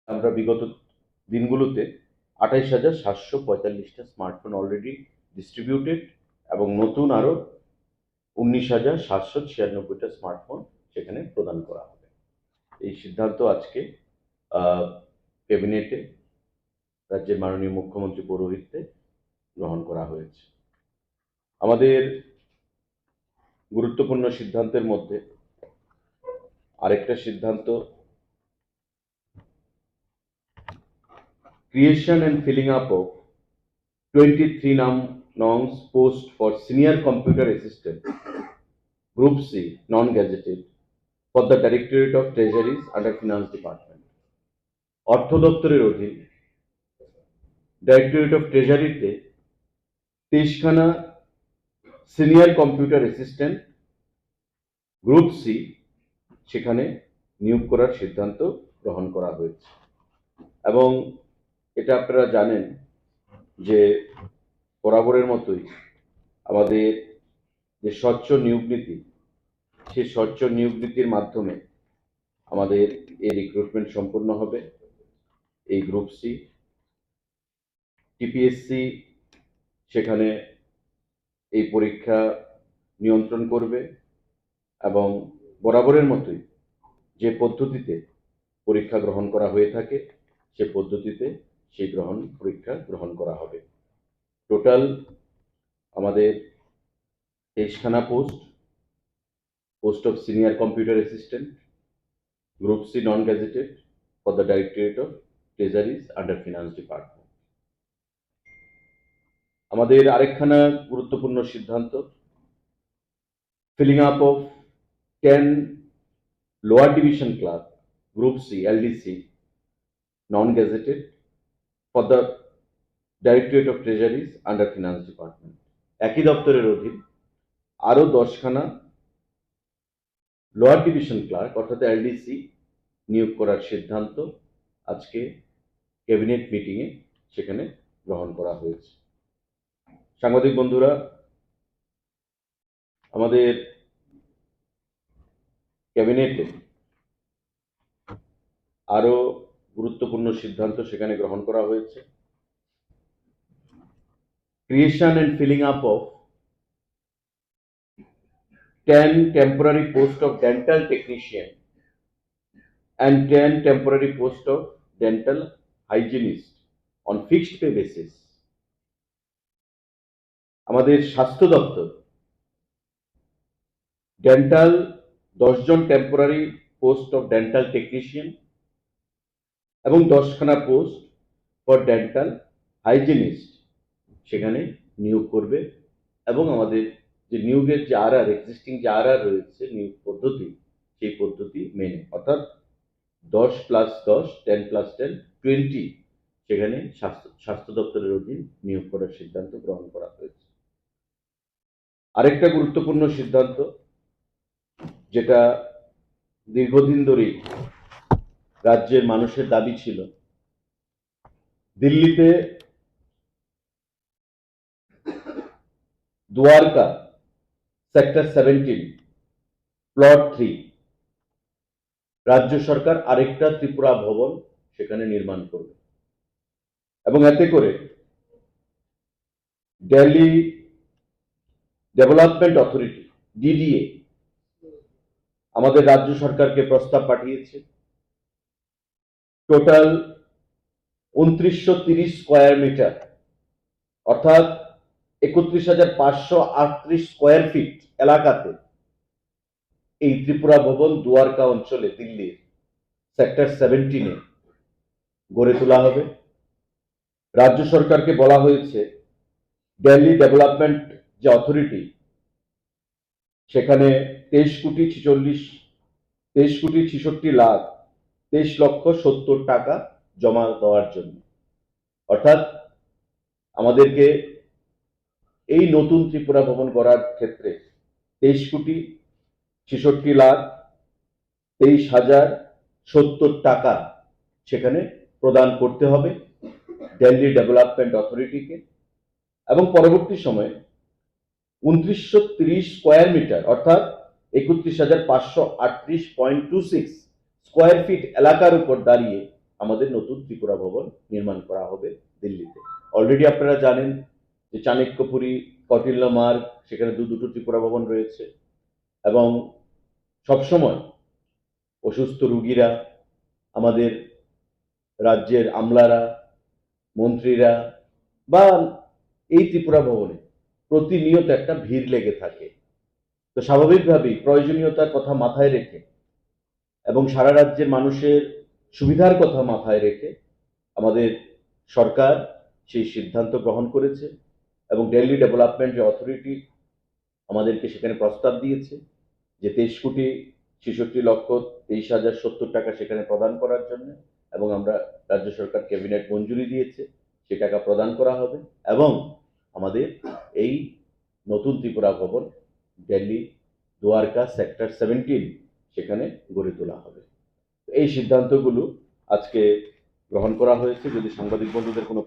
আমরা বিগত দিনগুলোতে 28,745টা স্মার্টফোন অলরেডি ডিস্ট্রিবিউটেড এবং নতুন আরও 19,796টা স্মার্টফোন সেখানে প্রদান করা হবে। এই সিদ্ধান্ত আজকে ক্যাবিনেটে রাজ্যের মাননীয় মুখ্যমন্ত্রী পৌরোহিত্যে গ্রহণ করা হয়েছে। আমাদের গুরুত্বপূর্ণ সিদ্ধান্তের মধ্যে আরেকটা সিদ্ধান্ত, creation and filling up of 23 nongs post for senior computer assistant group C non-gazetted for the Directorate of Treasuries under Finance Department. অর্থ দপ্তরের অধীন ডাইরেক্টরেট অফ ট্রেজারিতে 23খানা senior computer assistant group C সেখানে নিয়োগ করার সিদ্ধান্ত গ্রহণ করা হয়েছে। এবং এটা আপনারা জানেন যে বরাবরের মতোই আমাদের যে স্বচ্ছ নিয়োগ নীতি, সেই স্বচ্ছ নিয়োগ নীতির মাধ্যমে আমাদের এই রিক্রুটমেন্ট সম্পন্ন হবে। এই গ্রুপ সি টিপিএসসি সেখানে এই পরীক্ষা নিয়ন্ত্রণ করবে এবং বরাবরের মতোই যে পদ্ধতিতে পরীক্ষা গ্রহণ করা হয়ে থাকে সে পদ্ধতিতে সেই পরীক্ষা গ্রহণ করা হবে। টোটাল আমাদের 23খানা post of senior computer assistant group C non gazetted for the directorate of treasuries under finance department. আমাদের আরেকখানা গুরুত্বপূর্ণ সিদ্ধান্ত, filling up of 10 lower division clerk group C LDC non gazetted for the directorate of treasuries under finance department. একই দপ্তরের অধীন আরও 10খানা lower division clerk অর্থাৎ এলডিসি নিয়োগ করার সিদ্ধান্ত আজকে ক্যাবিনেট মিটিংয়ে সেখানে গ্রহণ করা হয়েছে। সাংবাদিক বন্ধুরা, আমাদের ক্যাবিনেটে আরো গুরুত্বপূর্ণ সিদ্ধান্ত সেখানে গ্রহণ করা হয়েছে। Creation and filling up of 10 temporary post of dental technician and 10 temporary post of dental hygienist on fixed pay basis. আমাদের স্বাস্থ্য দপ্তর ডেন্টাল 10 জন temporary post of dental technician এবং 10খানা পোস্ট ফর ডেন্টাল হাইজিনিস্ট সেখানে নিয়োগ করবে। এবং আমাদের যে নিয়োগের যে এক্সিস্টিং যে রয়েছে নিয়োগ পদ্ধতি, সেই পদ্ধতি মেনে অর্থাৎ 10 + 10 10 + 10 20 সেখানে স্বাস্থ্য দপ্তরের অধীন নিয়োগ করার সিদ্ধান্ত গ্রহণ করা হয়েছে। আরেকটা গুরুত্বপূর্ণ সিদ্ধান্ত, যেটা দীর্ঘদিন ধরেই রাজ্যের মানুষের দাবি ছিল, দিল্লিতে দ্বারকা সেক্টর 17 প্লট 3 রাজ্য সরকার আরেকটা ত্রিপুরা ভবন সেখানে নির্মাণ করবে এবং এতে করে দিল্লি ডেভেলপমেন্ট অথরিটি ডিডিএ আমাদের রাজ্য সরকারকে প্রস্তাব পাঠিয়েছে। টোটাল 2930 স্কোয়ার মিটার অর্থাৎ 31,538 স্কোয়ার ফিট এলাকাতে এই ত্রিপুরা ভবন দ্বারকা অঞ্চলে দিল্লির সেক্টর 17-এ গড়ে তোলা হবে। রাজ্য সরকারকে বলা হয়েছে দিল্লি ডেভেলপমেন্ট যে অথরিটি সেখানে 23,66,23,70,000 টাকা জমা দেওয়ার জন্য, অর্থাৎ আমাদেরকে এই নতুন ত্রিপুরা ভবন গড়ার ক্ষেত্রে 23,66,23,070 টাকা সেখানে প্রদান করতে হবে দিল্লি ডেভেলপমেন্ট অথরিটিকে। এবং পরবর্তী সময়ে 2930 স্কোয়ার মিটার অর্থাৎ 31,538.26 স্কোয়ার ফিট এলাকার উপর দাঁড়িয়ে আমাদের নতুন ত্রিপুরা ভবন নির্মাণ করা হবে দিল্লিতে। অলরেডি আপনারা জানেন যে চাণক্যপুরী, কৌটিল্য মার্গ, সেখানে দুটো ত্রিপুরা ভবন রয়েছে এবং সবসময় অসুস্থ রুগীরা, আমাদের রাজ্যের আমলারা, মন্ত্রীরা বা এই ত্রিপুরা ভবনে প্রতিনিয়ত একটা ভিড় লেগে থাকে। তো স্বাভাবিকভাবেই প্রয়োজনীয়তার কথা মাথায় রেখে এবং সারা রাজ্যের মানুষের সুবিধার কথা মাথায় রেখে আমাদের সরকার সেই সিদ্ধান্ত গ্রহণ করেছে এবং দিল্লি ডেভেলপমেন্ট অথরিটি আমাদেরকে সেখানে প্রস্তাব দিয়েছে যে 23,63,23,070 টাকা সেখানে প্রদান করার জন্য, এবং আমরা রাজ্য সরকার ক্যাবিনেট মঞ্জুরি দিয়েছে, সে টাকা প্রদান করা হবে এবং আমাদের এই নতুন ত্রিপুরা ভবন দিল্লি দ্বারকা সেক্টর 17 সেখানে গড়ে তোলা হবে। এই সিদ্ধান্তগুলো আজকে গ্রহণ করা হয়েছে। যদি সাংবাদিক বন্ধুদের কোনো